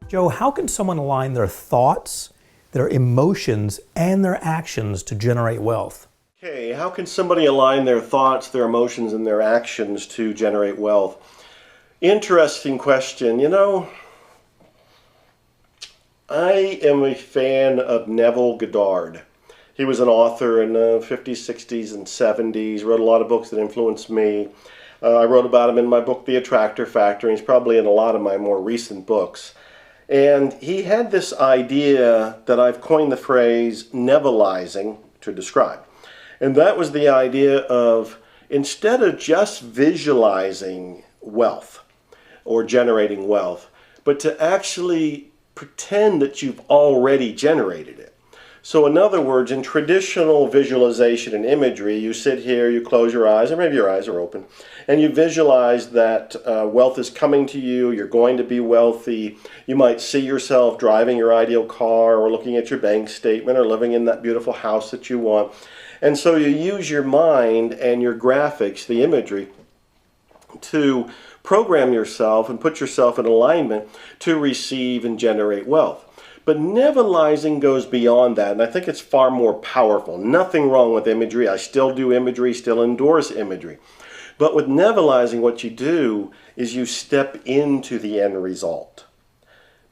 Joe, how can someone align their thoughts, their emotions, and their actions to generate wealth? Okay, how can somebody align their thoughts, their emotions, and their actions to generate wealth? Interesting question. I am a fan of Neville Goddard. He was an author in the 50s, 60s, and 70s, wrote a lot of books that influenced me. I wrote about him in my book, The Attractor Factor, and he's probably in a lot of my more recent books. And he had this idea that I've coined the phrase Nevilleizing to describe. And that was the idea of, instead of just visualizing wealth or generating wealth, but to actually pretend that you've already generated it. So in other words, in traditional visualization and imagery, you sit here, you close your eyes, or maybe your eyes are open, and you visualize that wealth is coming to you, you're going to be wealthy. You might see yourself driving your ideal car, or looking at your bank statement, or living in that beautiful house that you want. And so you use your mind and your graphics, the imagery, to program yourself and put yourself in alignment to receive and generate wealth. But Nevilleizing goes beyond that, and I think it's far more powerful. Nothing wrong with imagery. I still do imagery, still endorse imagery. But with Nevilleizing, what you do is you step into the end result.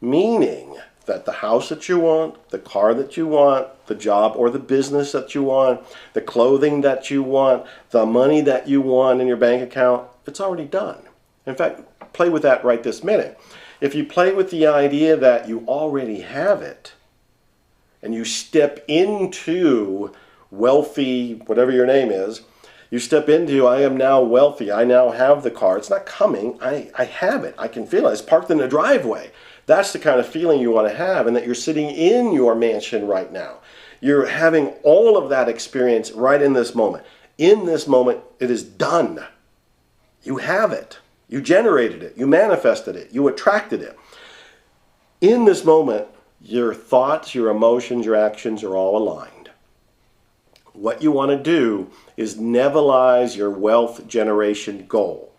Meaning that the house that you want, the car that you want, the job or the business that you want, the clothing that you want, the money that you want in your bank account, it's already done. In fact, play with that right this minute. If you play with the idea that you already have it, and you step into wealthy, whatever your name is, you step into, I am now wealthy, I now have the car. It's not coming, I have it, I can feel it. It's parked in the driveway. That's the kind of feeling you want to have, and that you're sitting in your mansion right now. You're having all of that experience right in this moment. In this moment, it is done. You have it. You generated it. You manifested it. You attracted it. In this moment, your thoughts, your emotions, your actions are all aligned. What you want to do is Nevilleize your wealth generation goal.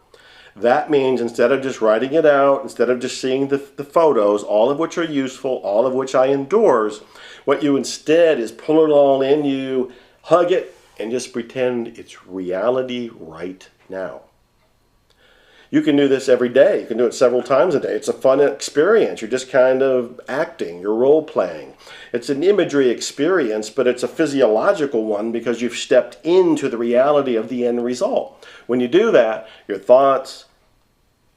That means instead of just writing it out, instead of just seeing the photos, all of which are useful, all of which I endorse, what you instead is pull it all in you, hug it, and just pretend it's reality right now. You can do this every day. You can do it several times a day. It's a fun experience. You're just kind of acting. You're role playing. It's an imagery experience, but it's a physiological one because you've stepped into the reality of the end result. When you do that, your thoughts,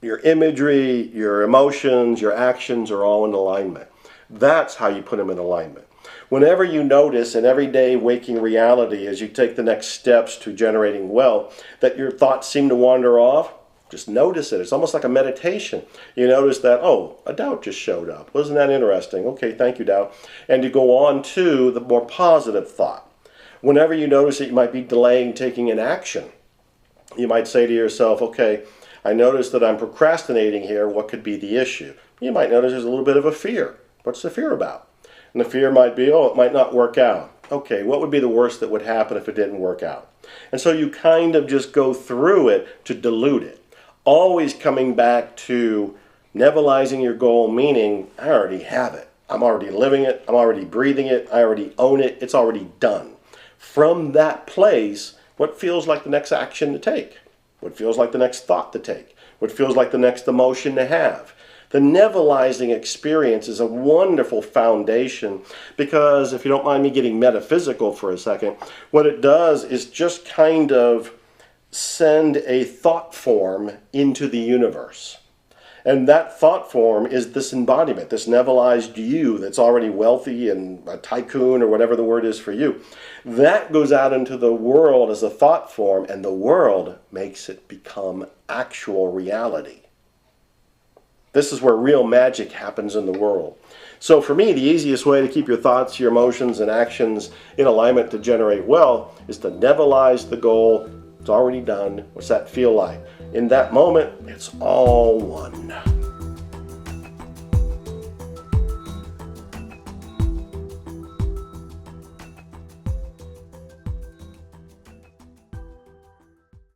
your imagery, your emotions, your actions are all in alignment. That's how you put them in alignment. Whenever you notice in everyday waking reality as you take the next steps to generating wealth that your thoughts seem to wander off, just notice it. It's almost like a meditation. You notice that, oh, a doubt just showed up. Wasn't that interesting? Okay, thank you, doubt. And you go on to the more positive thought. Whenever you notice that you might be delaying taking an action, you might say to yourself, okay, I notice that I'm procrastinating here. What could be the issue? You might notice there's a little bit of a fear. What's the fear about? And the fear might be, oh, it might not work out. Okay, what would be the worst that would happen if it didn't work out? And so you kind of just go through it to dilute it. Always coming back to Nevilleizing your goal, meaning I already have it. I'm already living it. I'm already breathing it. I already own it. It's already done. From that place, what feels like the next action to take? What feels like the next thought to take? What feels like the next emotion to have? The Nevilleizing experience is a wonderful foundation because, if you don't mind me getting metaphysical for a second, what it does is just kind of send a thought form into the universe. And that thought form is this embodiment, this Nevilleized you that's already wealthy and a tycoon or whatever the word is for you. That goes out into the world as a thought form, and the world makes it become actual reality. This is where real magic happens in the world. So for me, the easiest way to keep your thoughts, your emotions, and actions in alignment to generate wealth is to Nevilleize the goal. It's already done. What's that feel like? In that moment, it's all one.